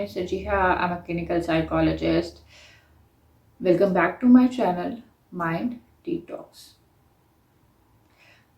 is Sajiha. I'm a clinical psychologist. Welcome back to my channel Mind Detox.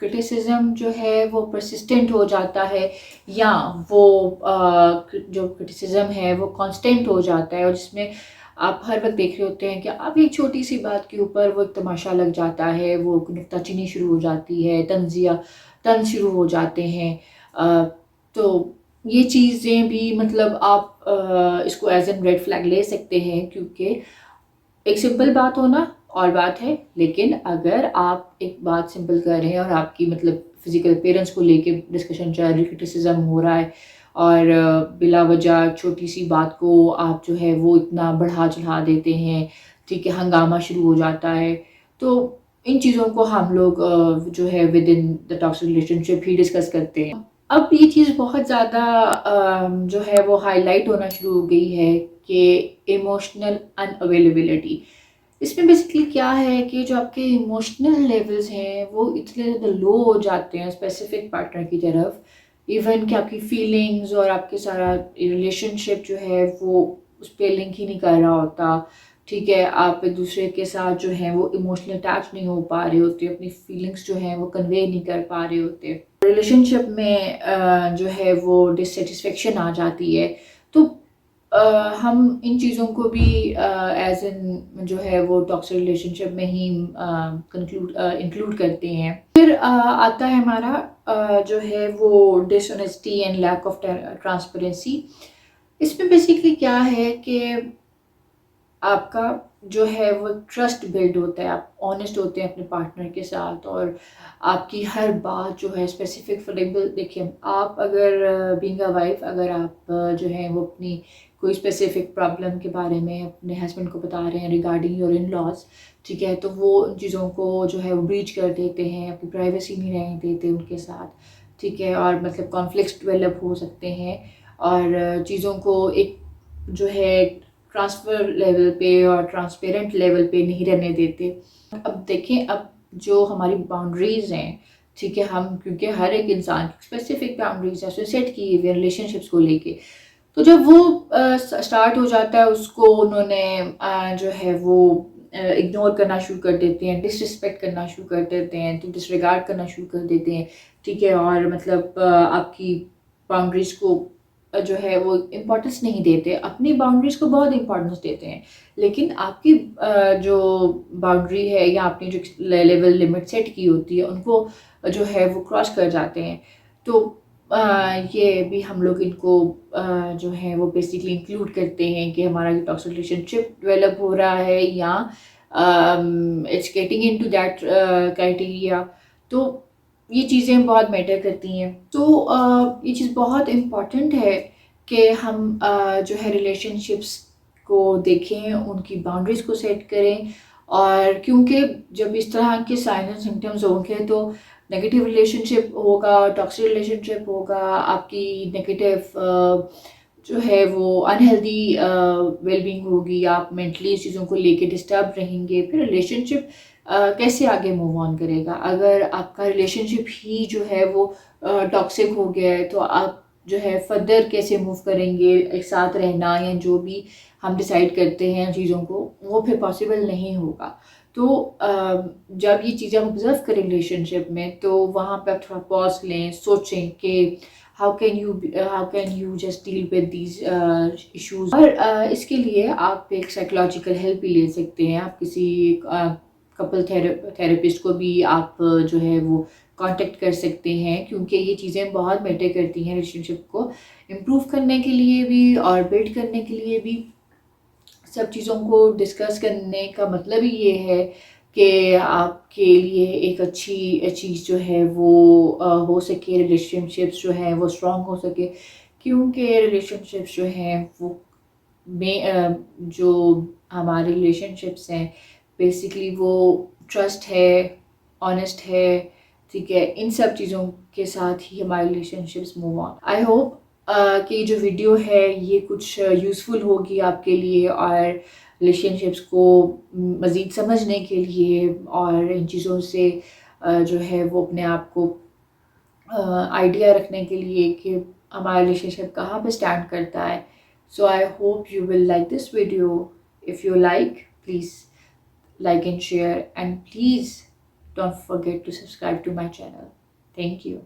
Criticism جو ہے وہ persistent ہو جاتا ہے، یا وہ جو کرٹیسزم ہے وہ کانسٹنٹ ہو جاتا ہے، اور جس میں آپ ہر وقت دیکھ رہے ہوتے ہیں کہ آپ ایک چھوٹی سی بات کے اوپر وہ تماشا لگ جاتا ہے، وہ نکتہ چینی شروع ہو جاتی ہے، طنز شروع ہو جاتے ہیں. تو یہ چیزیں بھی مطلب آپ اس کو ایز این ریڈ فلیگ لے سکتے ہیں، کیونکہ ایک سمپل بات ہونا اور بات ہے، لیکن اگر آپ ایک بات سمپل کر رہے ہیں اور آپ کی مطلب فزیکل اپیرنس کو لے کے ڈسکشن چل رہی، کرٹیسزم ہو رہا ہے، اور بلا وجہ چھوٹی سی بات کو آپ جو ہے وہ اتنا بڑھا چڑھا دیتے ہیں، ٹھیک ہے، ہنگامہ شروع ہو جاتا ہے. تو ان چیزوں کو ہم لوگ جو ہے with in the toxic relation ship he discuss کرتے ہیں. اب یہ چیز بہت زیادہ جو ہے وہ ہائی لائٹ ہونا شروع ہو گئی ہے کہ ایموشنل ان اویلیبلٹی. اس میں بیسکلی کیا ہے کہ جو آپ کے ایموشنل لیولز ہیں وہ اتنے زیادہ لو ہو جاتے ہیں اسپیسیفک پارٹنر کی طرف، ایون کہ آپ کی فیلنگز اور آپ کے سارا ریلیشن شپ جو ہے وہ اس پہ لنک ہی نہیں کر رہا ہوتا. ٹھیک ہے، آپ ایک دوسرے کے ساتھ جو ہیں وہ ایموشنل اٹیچ نہیں ہو پا رہے ہوتے، اپنی فیلنگس جو ہیں وہ کنوے نہیں کر پا رہے ہوتے، ریلیشن شپ میں جو ہے وہ ڈسسیٹسفیکشن آ جاتی ہے. تو ہم ان چیزوں کو بھی ایز ان جو ہے وہ ٹاکسک ریلیشن شپ میں ہی انکلوڈ کرتے ہیں. پھر آتا ہے ہمارا جو ہے وہ dishonesty and lack of transparency. اس میں بیسیکلی کیا ہے کہ آپ کا جو ہے وہ ٹرسٹ بلڈ ہوتا ہے، آپ آنیسٹ ہوتے ہیں اپنے پارٹنر کے ساتھ، اور آپ کی ہر بات جو ہے اسپیسیفک. فار ایگزامپل دیکھیے، آپ اگر بینگ اے وائف، اگر آپ جو ہے وہ اپنی کوئی اسپیسیفک پرابلم کے بارے میں اپنے ہسبینڈ کو بتا رہے ہیں ریگارڈنگ یور ان لاز، ٹھیک ہے، تو وہ ان چیزوں کو جو ہے وہ بریچ کر دیتے ہیں، اپنی پرائیویسی نہیں رہنے دیتے ان کے ساتھ، ٹھیک ہے، اور مطلب کانفلکٹس ڈیولپ ہو سکتے ہیں، اور چیزوں کو ایک جو ہے ٹرانسفر لیول پہ اور ٹرانسپیرنٹ لیول پہ نہیں رہنے دیتے. اب دیکھیں، اب جو ہماری باؤنڈریز ہیں، ٹھیک ہے، ہم کیونکہ ہر ایک انسان کی اسپیسیفک باؤنڈریز ہیں سیٹ کی ہوئی ریلیشن شپس کو لے کے، تو جب وہ اسٹارٹ ہو جاتا ہے اس کو انہوں نے جو ہے وہ اگنور کرنا شروع کر دیتے ہیں، ڈس رسپیکٹ کرنا شروع کر دیتے ہیں، ڈس ریگارڈ کرنا شروع کر دیتے ہیں، ٹھیک ہے، اور مطلب آپ کی باؤنڈریز کو جو ہے وہ امپورٹنس نہیں دیتے. اپنی باؤنڈریز کو بہت امپورٹنس دیتے ہیں، لیکن آپ کی جو باؤنڈری ہے یا آپ نے جو لیول لمٹ سیٹ کی ہوتی ہے ان کو جو ہے وہ کراس کر جاتے ہیں. تو یہ بھی ہم لوگ ان کو جو ہے وہ بیسکلی انکلوڈ کرتے ہیں کہ ہمارا جو ٹاکسک ریلیشن شپ ڈیولپ ہو رہا ہے یا it's getting into that criteria. تو یہ چیزیں بہت میٹر کرتی ہیں. تو یہ چیز بہت امپورٹنٹ ہے کہ ہم جو ہے ریلیشن شپس کو دیکھیں، ان کی باؤنڈریز کو سیٹ کریں، اور کیونکہ جب اس طرح کے سائن اینڈ سمٹمز ہوں گے تو نیگیٹیو ریلیشن شپ ہوگا، ٹاکسک ریلیشن شپ ہوگا، آپ کی نیگیٹیو جو ہے وہ انہیلدی ویل بینگ ہوگی، آپ مینٹلی اس چیزوں کو لے کے ڈسٹرب رہیں گے. پھر ریلیشن شپ کیسے آگے موو آن کرے گا اگر آپ کا ریلیشن شپ ہی جو ہے وہ ٹاکسک ہو گیا ہے؟ تو آپ جو ہے فردر کیسے موو کریں گے ایک ساتھ رہنا، یا جو بھی ہم ڈیسائیڈ کرتے ہیں چیزوں کو، وہ پھر پاسبل نہیں ہوگا. تو جب یہ چیزیں آبزرو کریں ریلیشن شپ میں، تو وہاں پہ آپ تھوڑا پاز لیں، سوچیں کہ how can you just deal with these issues. اور اس کے لیے آپ ایک سائیکولوجیکل ہیلپ بھی لے سکتے ہیں. آپ کسی کپل تھراپسٹ کو بھی آپ جو ہے وہ کانٹیکٹ کر سکتے ہیں، کیونکہ یہ چیزیں بہت میٹر کرتی ہیں ریلیشن شپ کو امپروو کرنے کے لیے بھی اور بلڈ کرنے کے لیے بھی. سب چیزوں کو ڈسکس کرنے کا مطلب ہی یہ ہے کہ آپ کے لیے ایک اچھی چیز جو ہے وہ ہو سکے، ریلیشن شپس جو ہیں وہ اسٹرانگ ہو سکے. کیونکہ ریلیشن شپس جو ہیں وہ جو ہمارے ریلیشن شپس ہیں بیسکلی وہ ٹرسٹ ہے، آنیسٹ ہے، ٹھیک ہے، ان سب چیزوں کے ساتھ ہی ہمارے relation ships move on. I hope کہ جو ویڈیو ہے یہ کچھ یوزفل ہوگی آپ کے لیے، اور ریلیشن شپس کو مزید سمجھنے کے لیے اور ان چیزوں سے جو ہے وہ اپنے آپ کو آئیڈیا رکھنے کے لیے کہ ہمارا ریلیشن شپ کہاں پہ اسٹینڈ کرتا ہے. So I hope you will like this video. If you like, please like and share, and please don't forget to subscribe to my channel. Thank you.